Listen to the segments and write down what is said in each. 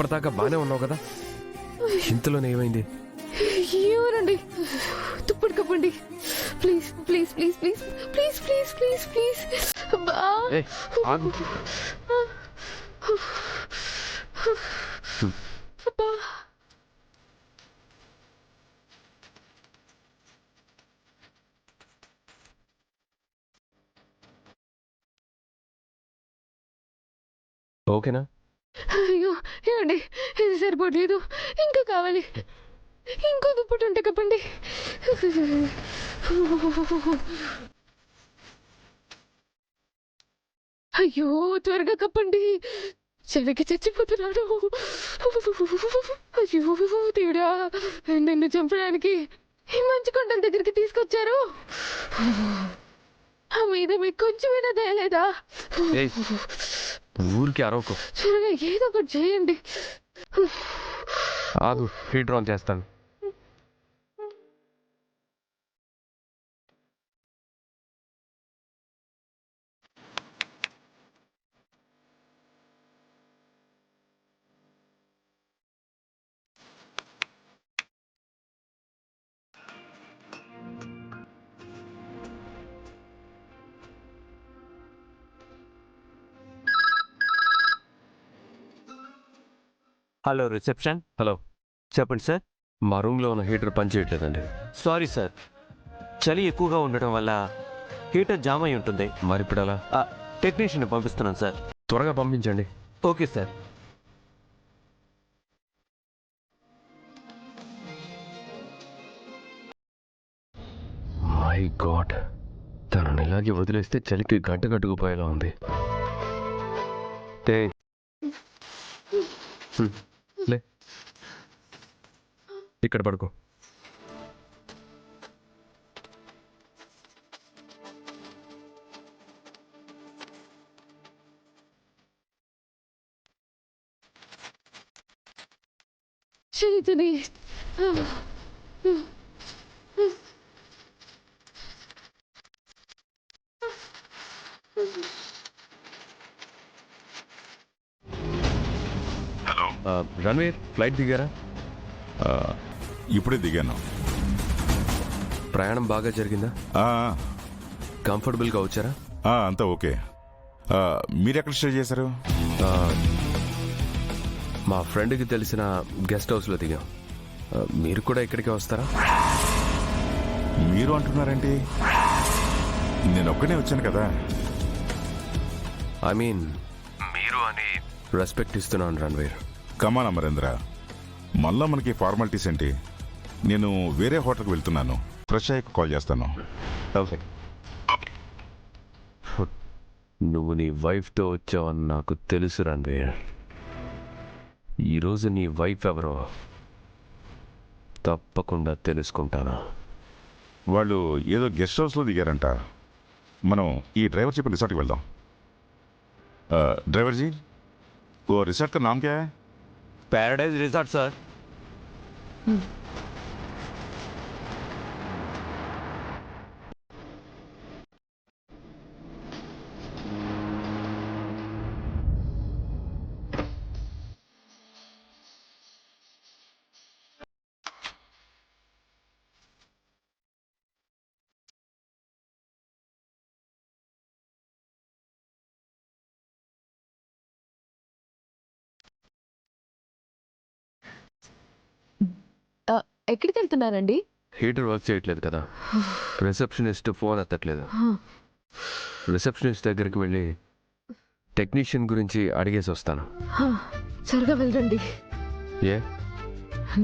అప్పటిదాకా బానే ఉన్నావు కదా, ఇంతలోనే ఏమైంది? ఎవరండి? తుప్పుడు కప్పండి please please please please please please please please. ఏయ్, ఆగు. ఓకేనా? అయ్యో ఏమండి, ఇది సరిపోవట్లేదు, ఇంకా కావాలి. ఇంకో దుప్పటి ఉంటే కప్పండి. అయ్యో త్వరగా కప్పండి, చలికి చచ్చిపోతున్నాడు. అయ్యో దేవుడా, నిన్ను చంపడానికి ఈ మంచు కొండల దగ్గరికి తీసుకొచ్చారు. ఆ మీద మీకు కొంచెమైనా దయలేదా? ఏయ్, ఊరికి అరవకు. త్వరగా ఏదో ఒకటి చేయండి. ఆగు, హీటర్ ఆన్ చేస్తాను. Hello reception. హలో, చెప్పండి సార్. మా రూమ్లో ఉన్న హీటర్ పనిచేయట్లేదండి. సారీ సార్, చలి ఎక్కువగా ఉండటం వల్ల హీటర్ జామ్ అయి ఉంటుంది. మరి ఇప్పుడు ఎలా? టెక్నీషియన్ పంపిస్తున్నాను సార్. త్వరగా పంపించండి. Okay sir. మై గాడ్, తనని ఇలాగే వదిలేస్తే చలికి గడ్డ కట్టుకుపోయేలా ఉంది. లే, ఇక్కడ పడుకో. చలితని రణ్వీర్, ఫ్లైట్ దిగారా? ఇప్పుడే దిగాను. ప్రయాణం బాగా జరిగిందా? కంఫర్టబుల్గా వచ్చారా? అంతా ఓకే. మీరు ఎక్కడ స్టే చేశారు? మా ఫ్రెండ్కి తెలిసిన గెస్ట్ హౌస్లో దిగాం. మీరు కూడా ఇక్కడికే వస్తారా? మీరు అంటున్నారేంటి? నేను ఒక్కనే వచ్చాను కదా. ఐ మీన్ మీరు అని రెస్పెక్ట్ ఇస్తున్నాను రణ్వీర్. కమాన్ అమరేంద్ర, మళ్ళా మనకి ఫార్మాలిటీస్ ఏంటి? నేను వేరే హోటల్కి వెళ్తున్నాను. ఫ్రెష్ అయ్యాక కాల్ చేస్తాను. ఓకే. నువ్వు నీ వైఫ్తో వచ్చావని నాకు తెలుసు రణ్వీర్. ఈరోజు నీ వైఫ్ ఎవరో తప్పకుండా తెలుసుకుంటాను. వాళ్ళు ఏదో గెస్ట్ హౌస్లో దిగారంట. మనం ఈ డ్రైవర్ చెప్పిన రిసార్ట్కి వెళ్దాం. ड्राइवर जी, वो रिसोर्ट का नाम क्या है? Paradise resort sir. ఎక్కడికి వెళ్తున్నారండి? హీటర్ వర్క్ చేయట్లేదు కదా, రిసెప్షనిస్ట్ ఫోన్ ఎత్తట్లేదు. రిసెప్షనిస్ట్ దగ్గరికి వెళ్ళి టెక్నీషియన్ గురించి అడిగేసి వస్తాను. త్వరగా వెళ్ళండి. ఏ,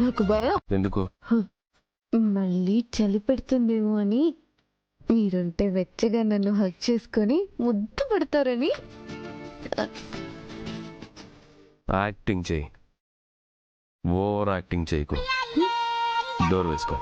నాకు భయం. ఎందుకు? మళ్ళీ చలి పెడుతుందేమో అని. మీరంటే వెచ్చగా నన్ను హక్ చేసుకొని ముద్దు పడతారని. యాక్టింగ్ చేయి, ఓవర్ యాక్టింగ్ చేయకు. డోర్ వేసుకో.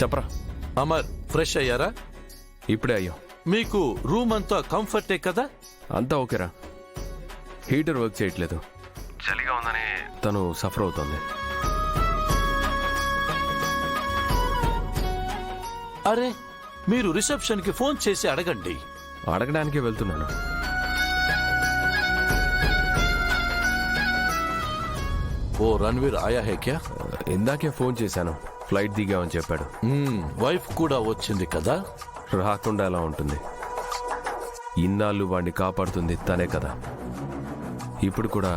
చెప్పరా. అమర్ ఫ్రెష్ అయ్యారా? ఇప్పుడే అయ్యో. మీకు రూమ్ అంతా కంఫర్టే కదా? అంతా ఓకేరా. హీటర్ వర్క్ చేయట్లేదు. చలిగా ఉందని తను సఫర్ అవుతుంది. అరే మీరు రిసెప్షన్ కి ఫోన్ చేసి అడగండి. అడగడానికే వెళ్తున్నాను. ఓ రణ్వీర్ ఆయా హే క్యా? ఇందాకే ఫోన్ చేశాను, ఫ్లైట్ దిగామని చెప్పాడు. వైఫ్ కూడా వచ్చింది కదా? రాకుండా ఎలా ఉంటుంది? ఇన్నాళ్ళు వాడిని కాపాడుతుంది తనే కదా, ఇప్పుడు కూడా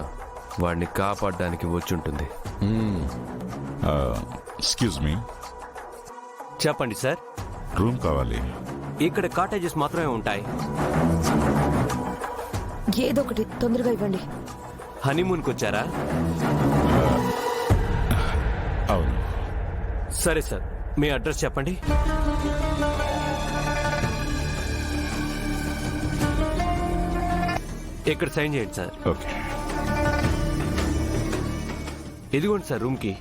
వాడిని కాపాడడానికి వచ్చుంటుంది. ఎక్స్క్యూజ్ మీ, చెప్పండి సార్. రూమ్ కావాలి. ఇక్కడ కాటేజెస్ మాత్రమే ఉంటాయి. ఏదో ఒకటి తొందరగా ఇవ్వండి. హనీమూన్కి వచ్చారా? అవును. సరే సార్, మీ అడ్రస్ చెప్పండి. ఇక్కడ సైన్ చేయండి సార్. ఓకే. ఇదిగోండి సార్ రూమ్కి.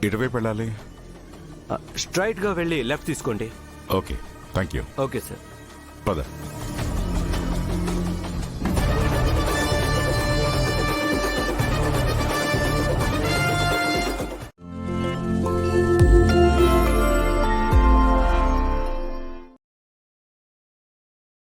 ఇటువైపు వెళ్ళాలి. స్ట్రైట్గా వెళ్ళి లెఫ్ట్ తీసుకోండి. Okay, thank you. Okay sir. పద.